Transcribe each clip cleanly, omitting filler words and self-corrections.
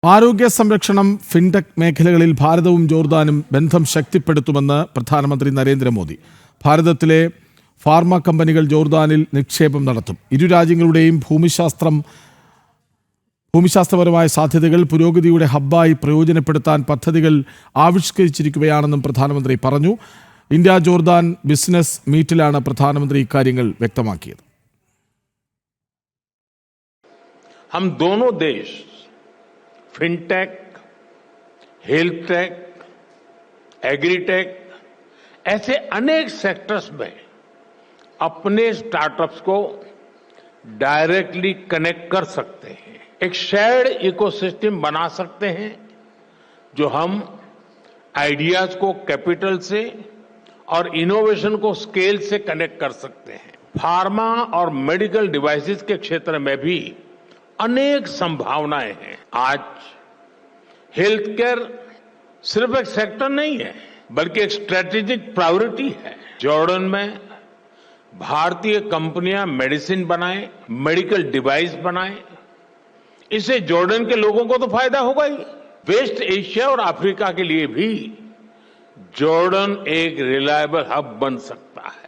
ആരോഗ്യ സംരക്ഷണം, ഫിൻടെക് മേഖലകളിൽ ഭാരതവും ജോർദാനും ബന്ധം ശക്തിപ്പെടുത്തുമെന്ന് പ്രധാനമന്ത്രി നരേന്ദ്രമോദി. ഭാരതത്തിലെ ഫാർമ കമ്പനികൾ ജോർദാനിൽ നിക്ഷേപം നടത്തും. ഇരു രാജ്യങ്ങളുടെയും ഭൂമിശാസ്ത്രപരമായ സാധ്യതകൾ പുരോഗതിയുടെ ഹബ്ബായി പ്രയോജനപ്പെടുത്താൻ പദ്ധതികൾ ആവിഷ്കരിച്ചിരിക്കുകയാണെന്നും പ്രധാനമന്ത്രി പറഞ്ഞു. ഇന്ത്യ ജോർദാൻ ബിസിനസ് മീറ്റിലാണ് പ്രധാനമന്ത്രി ഇക്കാര്യങ്ങൾ വ്യക്തമാക്കിയത്. हम दोनों देश फिनटेक, हेल्थ टेक, एग्रीटेक ऐसे अनेक सेक्टर्स में अपने स्टार्टअप्स को डायरेक्टली कनेक्ट कर सकते हैं। एक शेयर्ड इकोसिस्टम बना सकते हैं जो हम आइडियाज को कैपिटल से और इनोवेशन को स्केल से कनेक्ट कर सकते हैं। फार्मा और मेडिकल डिवाइसेस के क्षेत्र में भी अनेक संभावनाएं हैं। आज हेल्थ केयर सिर्फ एक सेक्टर नहीं है बल्कि एक स्ट्रेटेजिक प्रायोरिटी है। जॉर्डन में भारतीय कंपनियां मेडिसिन बनाएं, मेडिकल डिवाइस बनाएं, इससे जॉर्डन के लोगों को तो फायदा होगा ही, वेस्ट एशिया और अफ्रीका के लिए भी जॉर्डन एक रिलायबल हब बन सकता है.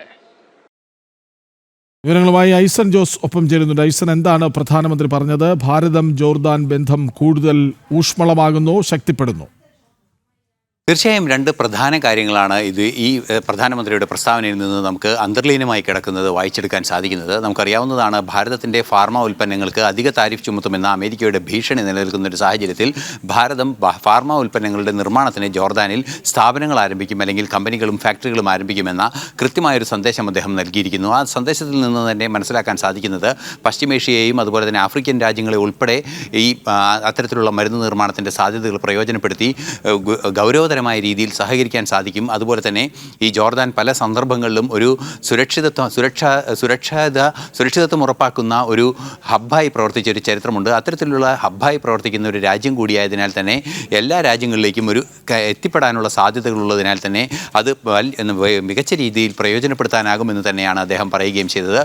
വിവരങ്ങളുമായി ഐസൻ ജോസ് ഒപ്പം ചേരുന്നുണ്ട്. ഐസൻ, എന്താണ് പ്രധാനമന്ത്രി പറഞ്ഞത്? ഭാരതം ജോർദാൻ ബന്ധം കൂടുതൽ ഊഷ്മളമാകുന്നു, ശക്തിപ്പെടുന്നു? തീർച്ചയായും രണ്ട് പ്രധാന കാര്യങ്ങളാണ് ഈ പ്രധാനമന്ത്രിയുടെ പ്രസ്താവനയിൽ നിന്ന് നമുക്ക് അന്തർലീനമായി കിടക്കുന്നത്, വായിച്ചെടുക്കാൻ സാധിക്കുന്നത്. നമുക്കറിയാവുന്നതാണ്, ഭാരതത്തിൻ്റെ ഫാർമ ഉൽപ്പന്നങ്ങൾക്ക് അധിക താരിഫ് ചുമത്തുമെന്ന അമേരിക്കയുടെ ഭീഷണി നിലനിൽക്കുന്ന ഒരു സാഹചര്യത്തിൽ ഭാരതം ഫാർമ ഉൽപ്പന്നങ്ങളുടെ നിർമ്മാണത്തിന് ജോർദാനിൽ സ്ഥാപനങ്ങൾ ആരംഭിക്കും, അല്ലെങ്കിൽ കമ്പനികളും ഫാക്ടറികളും ആരംഭിക്കുമെന്ന കൃത്യമായൊരു സന്ദേശം അദ്ദേഹം നൽകിയിരിക്കുന്നു. ആ സന്ദേശത്തിൽ നിന്ന് തന്നെ മനസ്സിലാക്കാൻ സാധിക്കുന്നത് പശ്ചിമേഷ്യയെയും അതുപോലെ തന്നെ ആഫ്രിക്കൻ രാജ്യങ്ങളെ ഉൾപ്പെടെ ഈ അത്തരത്തിലുള്ള മരുന്ന് നിർമ്മാണത്തിൻ്റെ സാധ്യതകൾ പ്രയോജനപ്പെടുത്തി ഗൗരവ മായ രീതിയിൽ സഹകരിക്കാൻ സാധിക്കും. അതുപോലെ തന്നെ ഈ ജോർദാൻ പല സന്ദർഭങ്ങളിലും ഒരു സുരക്ഷിതത്വം ഉറപ്പാക്കുന്ന ഒരു ഹബ്ബായി പ്രവർത്തിച്ച ഒരു ചരിത്രമുണ്ട്. അത്തരത്തിലുള്ള ഹബ്ബായി പ്രവർത്തിക്കുന്ന ഒരു രാജ്യം കൂടിയായതിനാൽ തന്നെ എല്ലാ രാജ്യങ്ങളിലേക്കും ഒരു എത്തിപ്പെടാനുള്ള സാധ്യതകളുള്ളതിനാൽ തന്നെ അത് മികച്ച രീതിയിൽ പ്രയോജനപ്പെടുത്താനാകുമെന്ന് തന്നെയാണ് അദ്ദേഹം പറയുകയും ചെയ്തത്.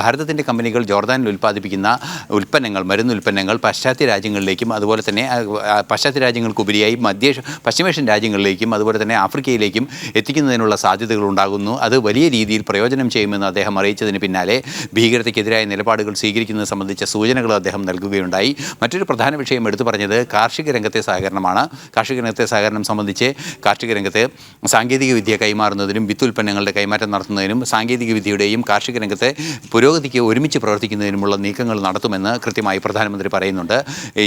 ഭാരതത്തിൻ്റെ കമ്പനികൾ ജോർദാനിൽ ഉൽപ്പാദിപ്പിക്കുന്ന ഉൽപ്പന്നങ്ങൾ, മരുന്നുൽപ്പന്നങ്ങൾ പാശ്ചാത്യ രാജ്യങ്ങളിലേക്കും അതുപോലെ തന്നെ പാശ്ചാത്യ രാജ്യങ്ങൾക്കുപരിയായി പശ്ചിമേഷ്യൻ രാജ്യങ്ങളിലേക്കും അതുപോലെ തന്നെ ആഫ്രിക്കയിലേക്കും എത്തിക്കുന്നതിനുള്ള സാധ്യതകൾ ഉണ്ടാകുന്നു. അത് വലിയ രീതിയിൽ പ്രയോജനം ചെയ്യുമെന്ന് അദ്ദേഹം അറിയിച്ചതിന് പിന്നാലെ ഭീകരതയ്ക്കെതിരായ നിലപാടുകൾ സ്വീകരിക്കുന്നത് സംബന്ധിച്ച സൂചനകൾ അദ്ദേഹം നൽകുകയുണ്ടായി. മറ്റൊരു പ്രധാന വിഷയം എടുത്തു പറഞ്ഞത് കാർഷിക രംഗത്തെ സഹകരണമാണ്. കാർഷിക രംഗത്തെ സഹകരണം സംബന്ധിച്ച് കാർഷിക രംഗത്ത് സാങ്കേതിക വിദ്യ കൈമാറുന്നതിനും വിത്തുൽപ്പന്നങ്ങളുടെ കൈമാറ്റം നടത്തുന്നതിനും സാങ്കേതിക വിദ്യയുടെയും കാർഷിക രംഗത്തെ പുരോഗതിക്ക് ഒരുമിച്ച് പ്രവർത്തിക്കുന്നതിനുമുള്ള നീക്കങ്ങൾ നടത്തുമെന്ന് കൃത്യമായി പ്രധാനമന്ത്രി പറയുന്നുണ്ട്.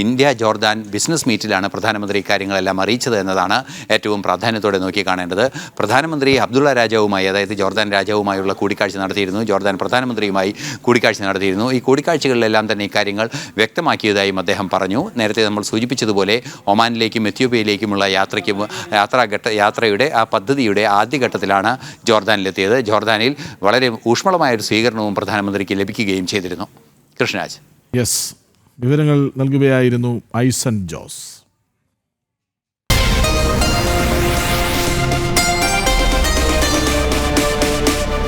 ഇന്ത്യ ജോർദാൻ ബിസിനസ് മീറ്റിലാണ് പ്രധാനമന്ത്രി ഇക്കാര്യങ്ങളെല്ലാം അറിയിച്ചത് എന്നതാണ് ഏറ്റവും പ്രാധാന്യത്തോടെ നോക്കിക്കാണേണ്ടത്. പ്രധാനമന്ത്രി അബ്ദുള്ള രാജാവുമായി, അതായത് ജോർദാൻ രാജാവുമായുള്ള കൂടിക്കാഴ്ച നടത്തിയിരുന്നു. ജോർദാൻ പ്രധാനമന്ത്രി കൂടിക്കാഴ്ച നടത്തിയിരുന്നു. ഈ കൂടിക്കാഴ്ചകളിലെല്ലാം തന്നെ ഇക്കാര്യങ്ങൾ വ്യക്തമാക്കിയതായും അദ്ദേഹം പറഞ്ഞു. നേരത്തെ നമ്മൾ സൂചിപ്പിച്ചതുപോലെ ഒമാനിലേക്കും എത്യോപ്യയിലേക്കുമുള്ള യാത്രയുടെ ആ പദ്ധതിയുടെ ആദ്യഘട്ടത്തിലാണ് ജോർദാനിലെത്തിയത്. ജോർദാനിൽ വളരെ ഊഷ്മളമായൊരു സ്വീകരണവും പ്രധാനമന്ത്രിക്ക് ലഭിക്കുകയും ചെയ്തിരുന്നു. കൃഷ്ണരാജ്. യെസ്, വിവരങ്ങൾ നൽകുകയായിരുന്നു ഐസൻ ജോസ്.